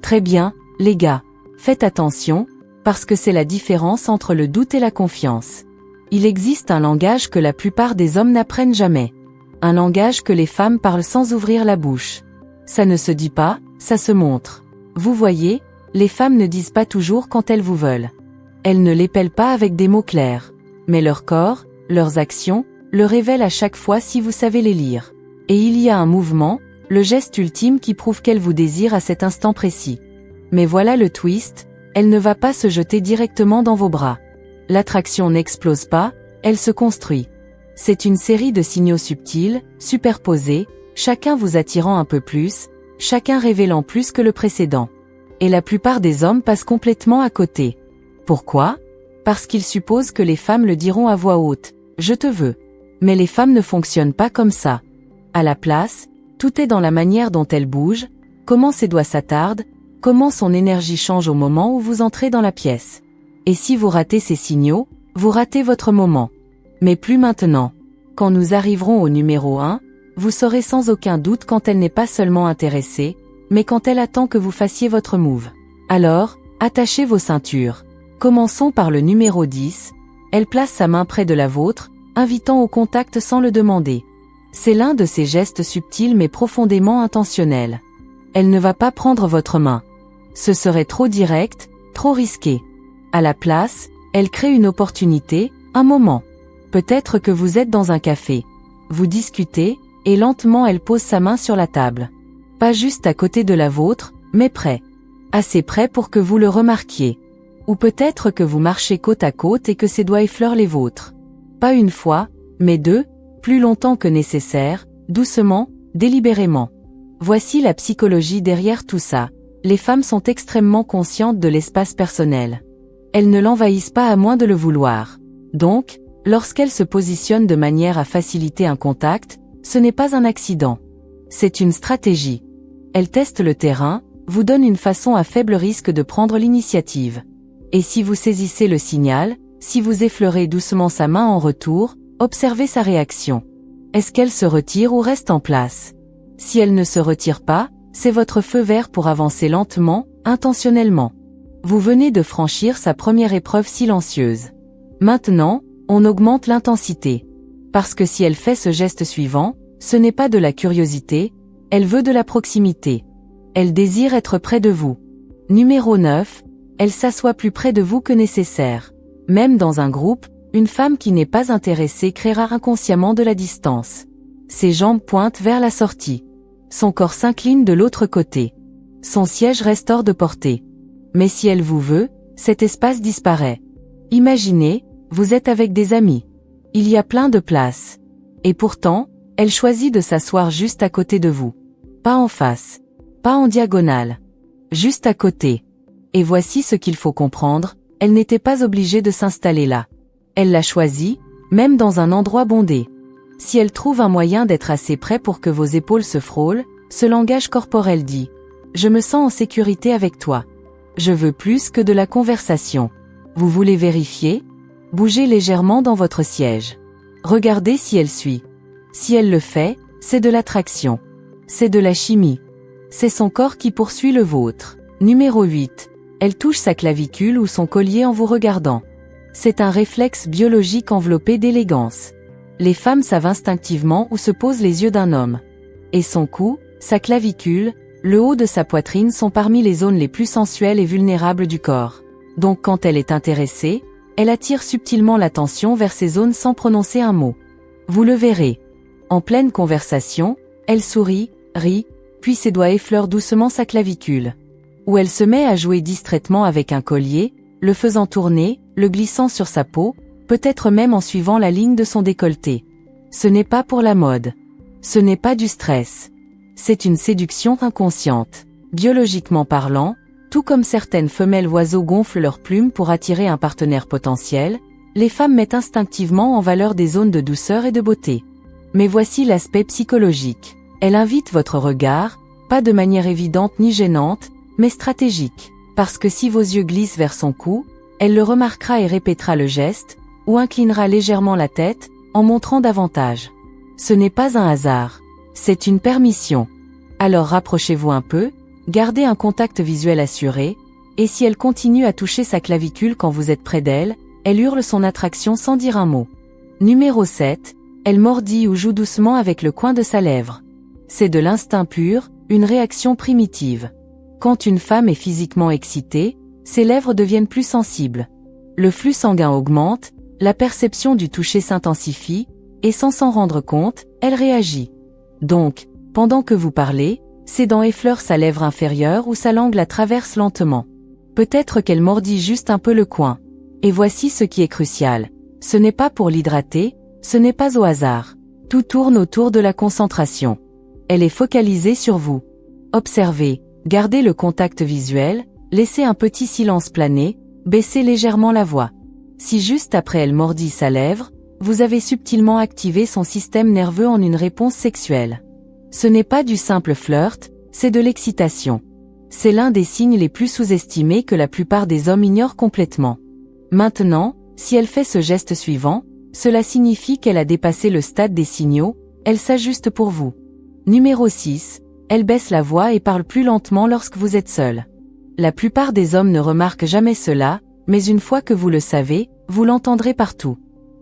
Très bien, les gars. Faites attention, parce que c'est la différence entre le doute et la confiance. Il existe un langage que la plupart des hommes n'apprennent jamais. Un langage que les femmes parlent sans ouvrir la bouche. Ça ne se dit pas, ça se montre. Vous voyez, les femmes ne disent pas toujours quand elles vous veulent. Elles ne l'épellent pas avec des mots clairs. Mais leur corps, leurs actions, le révèlent à chaque fois si vous savez les lire. Et il y a un mouvement, le geste ultime qui prouve qu'elle vous désire à cet instant précis. Mais voilà le twist, elle ne va pas se jeter directement dans vos bras. L'attraction n'explose pas, elle se construit. C'est une série de signaux subtils, superposés, chacun vous attirant un peu plus, chacun révélant plus que le précédent. Et la plupart des hommes passent complètement à côté. Pourquoi ? Parce qu'ils supposent que les femmes le diront à voix haute, « Je te veux ». Mais les femmes ne fonctionnent pas comme ça. À la place, tout est dans la manière dont elles bougent, comment ses doigts s'attardent, comment son énergie change au moment où vous entrez dans la pièce. Et si vous ratez ces signaux, vous ratez votre moment. Mais plus maintenant. Quand nous arriverons au numéro 1, vous saurez sans aucun doute quand elle n'est pas seulement intéressée, mais quand elle attend que vous fassiez votre move. Alors, attachez vos ceintures. Commençons par le numéro 10. Elle place sa main près de la vôtre, invitant au contact sans le demander. C'est l'un de ces gestes subtils mais profondément intentionnels. Elle ne va pas prendre votre main. Ce serait trop direct, trop risqué. À la place, elle crée une opportunité, un moment. Peut-être que vous êtes dans un café. Vous discutez, et lentement elle pose sa main sur la table. Pas juste à côté de la vôtre, mais près. Assez près pour que vous le remarquiez. Ou peut-être que vous marchez côte à côte et que ses doigts effleurent les vôtres. Pas une fois, mais deux, plus longtemps que nécessaire, doucement, délibérément. Voici la psychologie derrière tout ça. Les femmes sont extrêmement conscientes de l'espace personnel. Elles ne l'envahissent pas à moins de le vouloir. Donc, lorsqu'elles se positionnent de manière à faciliter un contact, ce n'est pas un accident. C'est une stratégie. Elles testent le terrain, vous donnent une façon à faible risque de prendre l'initiative. Et si vous saisissez le signal, si vous effleurez doucement sa main en retour, observez sa réaction. Est-ce qu'elle se retire ou reste en place ? Si elle ne se retire pas, c'est votre feu vert pour avancer lentement, intentionnellement. Vous venez de franchir sa première épreuve silencieuse. Maintenant, on augmente l'intensité. Parce que si elle fait ce geste suivant, ce n'est pas de la curiosité, elle veut de la proximité. Elle désire être près de vous. Numéro 9, elle s'assoit plus près de vous que nécessaire. Même dans un groupe, une femme qui n'est pas intéressée créera inconsciemment de la distance. Ses jambes pointent vers la sortie. Son corps s'incline de l'autre côté. Son siège reste hors de portée. Mais si elle vous veut, cet espace disparaît. Imaginez, vous êtes avec des amis. Il y a plein de place. Et pourtant, elle choisit de s'asseoir juste à côté de vous. Pas en face. Pas en diagonale. Juste à côté. Et voici ce qu'il faut comprendre, elle n'était pas obligée de s'installer là. Elle l'a choisi, même dans un endroit bondé. Si elle trouve un moyen d'être assez près pour que vos épaules se frôlent, ce langage corporel dit « Je me sens en sécurité avec toi. Je veux plus que de la conversation. Vous voulez vérifier ? Bougez légèrement dans votre siège. Regardez si elle suit. Si elle le fait, c'est de l'attraction. C'est de la chimie. C'est son corps qui poursuit le vôtre. Numéro 8. Elle touche sa clavicule ou son collier en vous regardant. C'est un réflexe biologique enveloppé d'élégance. Les femmes savent instinctivement où se posent les yeux d'un homme. Et son cou, sa clavicule, le haut de sa poitrine sont parmi les zones les plus sensuelles et vulnérables du corps. Donc quand elle est intéressée, elle attire subtilement l'attention vers ces zones sans prononcer un mot. Vous le verrez. En pleine conversation, elle sourit, rit, puis ses doigts effleurent doucement sa clavicule. Ou elle se met à jouer distraitement avec un collier, le faisant tourner, le glissant sur sa peau, peut-être même en suivant la ligne de son décolleté. Ce n'est pas pour la mode. Ce n'est pas du stress. C'est une séduction inconsciente. Biologiquement parlant, tout comme certaines femelles oiseaux gonflent leurs plumes pour attirer un partenaire potentiel, les femmes mettent instinctivement en valeur des zones de douceur et de beauté. Mais voici l'aspect psychologique. Elle invite votre regard, pas de manière évidente ni gênante, mais stratégique. Parce que si vos yeux glissent vers son cou, elle le remarquera et répétera le geste, ou inclinera légèrement la tête, en montrant davantage. Ce n'est pas un hasard. C'est une permission. Alors rapprochez-vous un peu, Gardez un contact visuel assuré, et si elle continue à toucher sa clavicule quand vous êtes près d'elle, elle hurle son attraction sans dire un mot. Numéro 7, elle mordit ou joue doucement avec le coin de sa lèvre. C'est de l'instinct pur, une réaction primitive. Quand une femme est physiquement excitée, ses lèvres deviennent plus sensibles. Le flux sanguin augmente, la perception du toucher s'intensifie, et sans s'en rendre compte, elle réagit. Donc, pendant que vous parlez, ses dents effleurent sa lèvre inférieure ou sa langue la traverse lentement. Peut-être qu'elle mordit juste un peu le coin. Et voici ce qui est crucial. Ce n'est pas pour l'hydrater, ce n'est pas au hasard. Tout tourne autour de la concentration. Elle est focalisée sur vous. Observez, gardez le contact visuel, laissez un petit silence planer, baissez légèrement la voix. Si juste après elle mordit sa lèvre, vous avez subtilement activé son système nerveux en une réponse sexuelle. Ce n'est pas du simple flirt, c'est de l'excitation. C'est l'un des signes les plus sous-estimés que la plupart des hommes ignorent complètement. Maintenant, si elle fait ce geste suivant, cela signifie qu'elle a dépassé le stade des signaux, elle s'ajuste pour vous. Numéro 6, elle baisse la voix et parle plus lentement lorsque vous êtes seul. La plupart des hommes ne remarquent jamais cela, mais une fois que vous le savez, vous l'entendrez partout.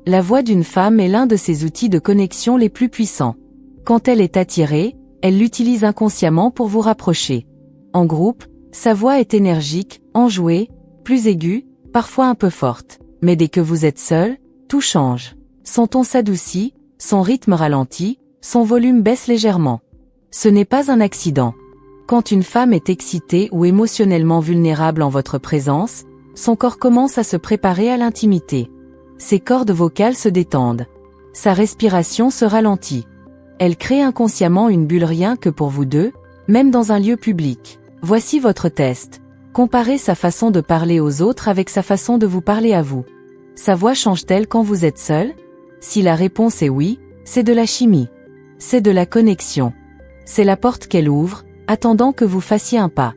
La voix d'une femme est l'un de ses outils de connexion les plus puissants. Quand elle est attirée, elle l'utilise inconsciemment pour vous rapprocher. En groupe, sa voix est énergique, enjouée, plus aiguë, parfois un peu forte. Mais dès que vous êtes seul, tout change. Son ton s'adoucit, son rythme ralentit, son volume baisse légèrement. Ce n'est pas un accident. Quand une femme est excitée ou émotionnellement vulnérable en votre présence, son corps commence à se préparer à l'intimité. Ses cordes vocales se détendent. Sa respiration se ralentit. Elle crée inconsciemment une bulle rien que pour vous deux, même dans un lieu public. Voici votre test. Comparez sa façon de parler aux autres avec sa façon de vous parler à vous. Sa voix change-t-elle quand vous êtes seul? Si la réponse est oui, c'est de la chimie. C'est de la connexion. C'est la porte qu'elle ouvre, attendant que vous fassiez un pas.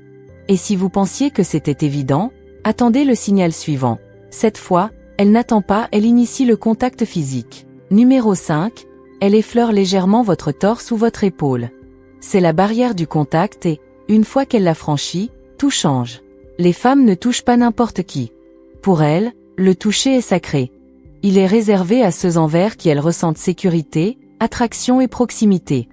Et si vous pensiez que c'était évident, attendez le signal suivant. Cette fois, elle n'attend pas, elle initie le contact physique. Numéro 5, elle effleure légèrement votre torse ou votre épaule. C'est la barrière du contact et, une fois qu'elle l'a franchie, tout change. Les femmes ne touchent pas n'importe qui. Pour elles, le toucher est sacré. Il est réservé à ceux envers qui elles ressentent sécurité, attraction et proximité.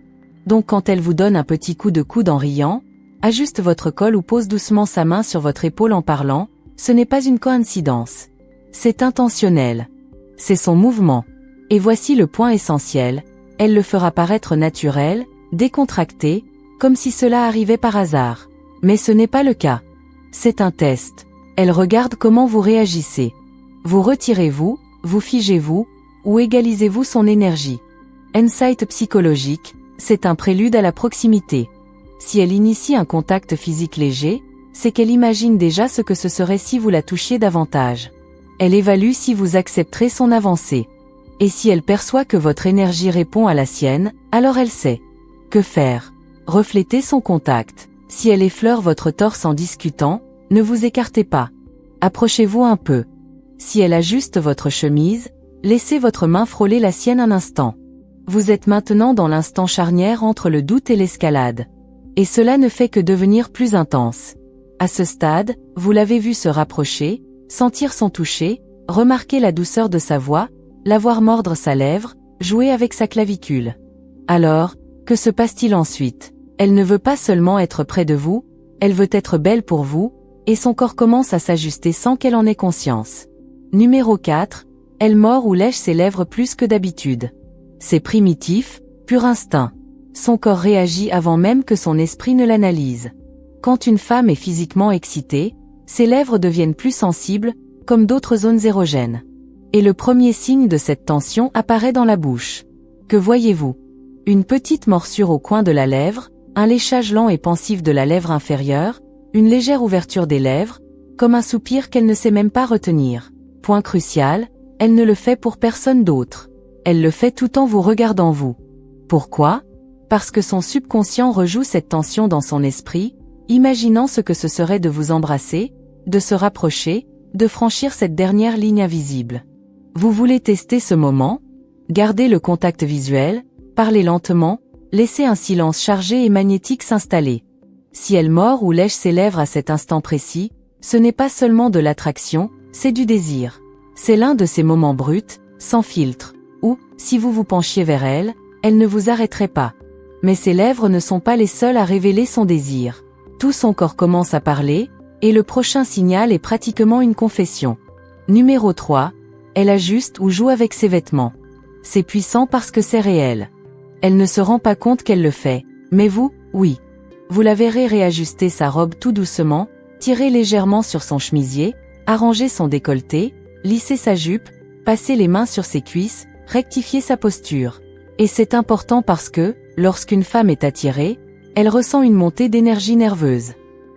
Donc quand elle vous donne un petit coup de coude en riant, ajuste votre col ou pose doucement sa main sur votre épaule en parlant, ce n'est pas une coïncidence. C'est intentionnel. C'est son mouvement. Et voici le point essentiel, elle le fera paraître naturel, décontracté, comme si cela arrivait par hasard. Mais ce n'est pas le cas. C'est un test. Elle regarde comment vous réagissez. Vous retirez-vous, vous figez-vous, ou égalisez-vous son énergie. Insight psychologique, c'est un prélude à la proximité. Si elle initie un contact physique léger, c'est qu'elle imagine déjà ce que ce serait si vous la touchiez davantage. Elle évalue si vous accepterez son avancée. Et si elle perçoit que votre énergie répond à la sienne, alors elle sait. Que faire? Reflétez son contact. Si elle effleure votre torse en discutant, ne vous écartez pas. Approchez-vous un peu. Si elle ajuste votre chemise, laissez votre main frôler la sienne un instant. Vous êtes maintenant dans l'instant charnière entre le doute et l'escalade. Et cela ne fait que devenir plus intense. À ce stade, vous l'avez vu se rapprocher, sentir son toucher, remarquer la douceur de sa voix, la voir mordre sa lèvre, jouer avec sa clavicule. Alors, que se passe-t-il ensuite? Elle ne veut pas seulement être près de vous, elle veut être belle pour vous, et son corps commence à s'ajuster sans qu'elle en ait conscience. Numéro 4, elle mord ou lèche ses lèvres plus que d'habitude. C'est primitif, pur instinct. Son corps réagit avant même que son esprit ne l'analyse. Quand une femme est physiquement excitée, ses lèvres deviennent plus sensibles, comme d'autres zones érogènes. Et le premier signe de cette tension apparaît dans la bouche. Que voyez-vous? Une petite morsure au coin de la lèvre, un léchage lent et pensif de la lèvre inférieure, une légère ouverture des lèvres, comme un soupir qu'elle ne sait même pas retenir. Point crucial, elle ne le fait pour personne d'autre. Elle le fait tout en vous regardant vous. Pourquoi? Parce que son subconscient rejoue cette tension dans son esprit, imaginant ce que ce serait de vous embrasser, de se rapprocher, de franchir cette dernière ligne invisible. Vous voulez tester ce moment? Gardez le contact visuel, parlez lentement, laissez un silence chargé et magnétique s'installer. Si elle mord ou lèche ses lèvres à cet instant précis, ce n'est pas seulement de l'attraction, c'est du désir. C'est l'un de ces moments bruts, sans filtre, où, si vous vous penchiez vers elle, elle ne vous arrêterait pas. Mais ses lèvres ne sont pas les seules à révéler son désir. Tout son corps commence à parler, et le prochain signal est pratiquement une confession. Numéro 3. Elle ajuste ou joue avec ses vêtements. C'est puissant parce que c'est réel. Elle ne se rend pas compte qu'elle le fait, mais vous, oui. Vous la verrez réajuster sa robe tout doucement, tirer légèrement sur son chemisier, arranger son décolleté, lisser sa jupe, passer les mains sur ses cuisses, rectifier sa posture. Et c'est important parce que, lorsqu'une femme est attirée, elle ressent une montée d'énergie nerveuse.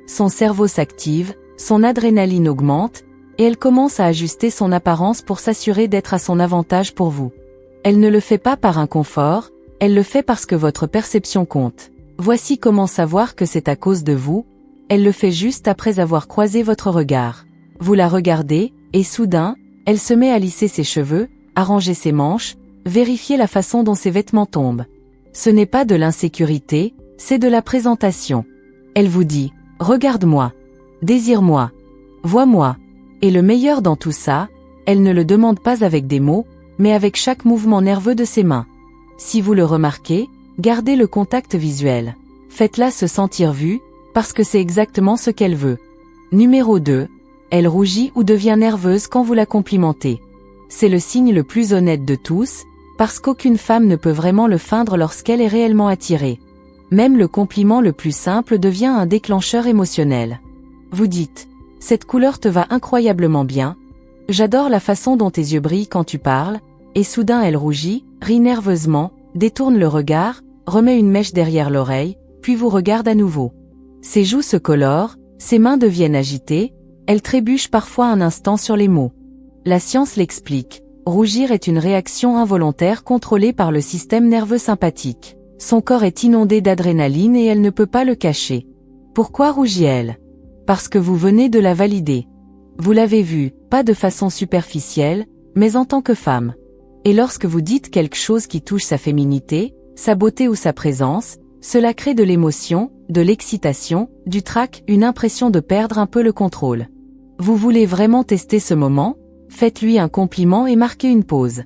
Son cerveau s'active, son adrénaline augmente, et elle commence à ajuster son apparence pour s'assurer d'être à son avantage pour vous. Elle ne le fait pas par inconfort, elle le fait parce que votre perception compte. Voici comment savoir que c'est à cause de vous, elle le fait juste après avoir croisé votre regard. Vous la regardez, et soudain, elle se met à lisser ses cheveux, arranger ses manches, vérifier la façon dont ses vêtements tombent. Ce n'est pas de l'insécurité, c'est de la présentation. Elle vous dit « Regarde-moi, désire-moi, vois-moi ». Et le meilleur dans tout ça, elle ne le demande pas avec des mots, mais avec chaque mouvement nerveux de ses mains. Si vous le remarquez, gardez le contact visuel. Faites-la se sentir vue, parce que c'est exactement ce qu'elle veut. Numéro 2. Elle rougit ou devient nerveuse quand vous la complimentez. C'est le signe le plus honnête de tous, parce qu'aucune femme ne peut vraiment le feindre lorsqu'elle est réellement attirée. Même le compliment le plus simple devient un déclencheur émotionnel. Vous dites « Cette couleur te va incroyablement bien. J'adore la façon dont tes yeux brillent quand tu parles », et soudain elle rougit, rit nerveusement, détourne le regard, remet une mèche derrière l'oreille, puis vous regarde à nouveau. Ses joues se colorent, ses mains deviennent agitées, elle trébuche parfois un instant sur les mots. La science l'explique. Rougir est une réaction involontaire contrôlée par le système nerveux sympathique. Son corps est inondé d'adrénaline et elle ne peut pas le cacher. Pourquoi rougit-elle? Parce que vous venez de la valider. Vous l'avez vue, pas de façon superficielle, mais en tant que femme. Et lorsque vous dites quelque chose qui touche sa féminité, sa beauté ou sa présence, cela crée de l'émotion, de l'excitation, du trac, une impression de perdre un peu le contrôle. Vous voulez vraiment tester ce moment? Faites-lui un compliment et marquez une pause.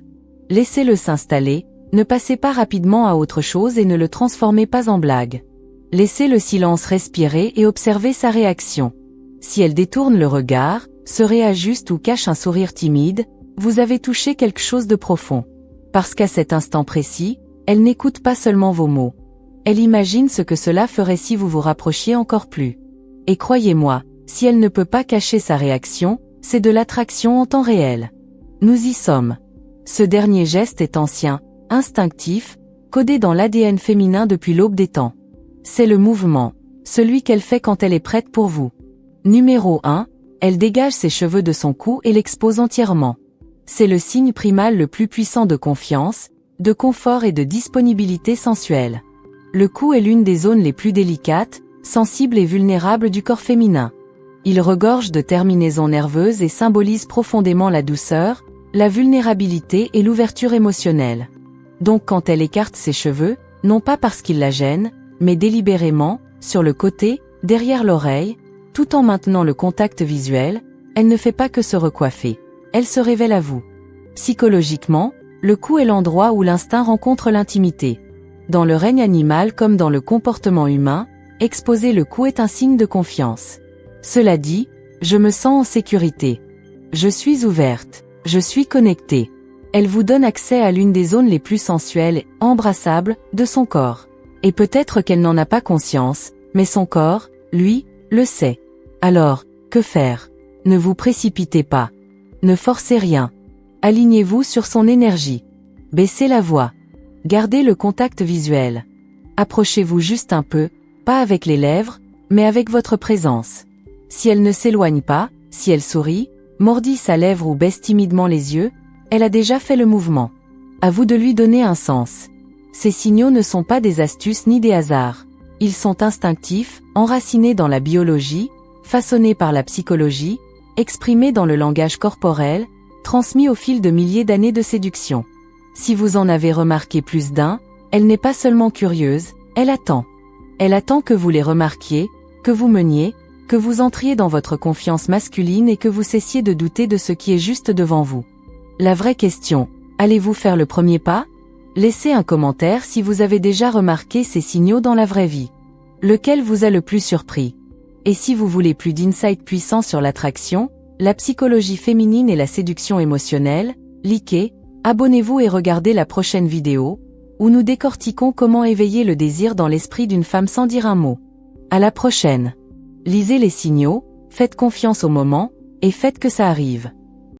Laissez-le s'installer, ne passez pas rapidement à autre chose et ne le transformez pas en blague. Laissez le silence respirer et observez sa réaction. Si elle détourne le regard, se réajuste ou cache un sourire timide, vous avez touché quelque chose de profond. Parce qu'à cet instant précis, elle n'écoute pas seulement vos mots. Elle imagine ce que cela ferait si vous vous rapprochiez encore plus. Et croyez-moi, si elle ne peut pas cacher sa réaction, c'est de l'attraction en temps réel. Nous y sommes. Ce dernier geste est ancien, instinctif, codé dans l'ADN féminin depuis l'aube des temps. C'est le mouvement, celui qu'elle fait quand elle est prête pour vous. Numéro 1, elle dégage ses cheveux de son cou et l'expose entièrement. C'est le signe primal le plus puissant de confiance, de confort et de disponibilité sensuelle. Le cou est l'une des zones les plus délicates, sensibles et vulnérables du corps féminin. Il regorge de terminaisons nerveuses et symbolise profondément la douceur, la vulnérabilité et l'ouverture émotionnelle. Donc quand elle écarte ses cheveux, non pas parce qu'ils la gênent, mais délibérément, sur le côté, derrière l'oreille, tout en maintenant le contact visuel, elle ne fait pas que se recoiffer. Elle se révèle à vous. Psychologiquement, le cou est l'endroit où l'instinct rencontre l'intimité. Dans le règne animal comme dans le comportement humain, exposer le cou est un signe de confiance. Cela dit, je me sens en sécurité. Je suis ouverte. Je suis connectée. Elle vous donne accès à l'une des zones les plus sensuelles, embrassables, de son corps. Et peut-être qu'elle n'en a pas conscience, mais son corps, lui, le sait. Alors, que faire? Ne vous précipitez pas. Ne forcez rien. Alignez-vous sur son énergie. Baissez la voix. Gardez le contact visuel. Approchez-vous juste un peu, pas avec les lèvres, mais avec votre présence. Si elle ne s'éloigne pas, si elle sourit, mordit sa lèvre ou baisse timidement les yeux, elle a déjà fait le mouvement. À vous de lui donner un sens. Ces signaux ne sont pas des astuces ni des hasards. Ils sont instinctifs, enracinés dans la biologie, façonnés par la psychologie, exprimés dans le langage corporel, transmis au fil de milliers d'années de séduction. Si vous en avez remarqué plus d'un, elle n'est pas seulement curieuse, elle attend. Elle attend que vous les remarquiez, que vous meniez, que vous entriez dans votre confiance masculine et que vous cessiez de douter de ce qui est juste devant vous. La vraie question, allez-vous faire le premier pas? Laissez un commentaire si vous avez déjà remarqué ces signaux dans la vraie vie. Lequel vous a le plus surpris? Et si vous voulez plus d'insights puissants sur l'attraction, la psychologie féminine et la séduction émotionnelle, likez, abonnez-vous et regardez la prochaine vidéo, où nous décortiquons comment éveiller le désir dans l'esprit d'une femme sans dire un mot. À la prochaine. Lisez les signaux, faites confiance au moment, et faites que ça arrive.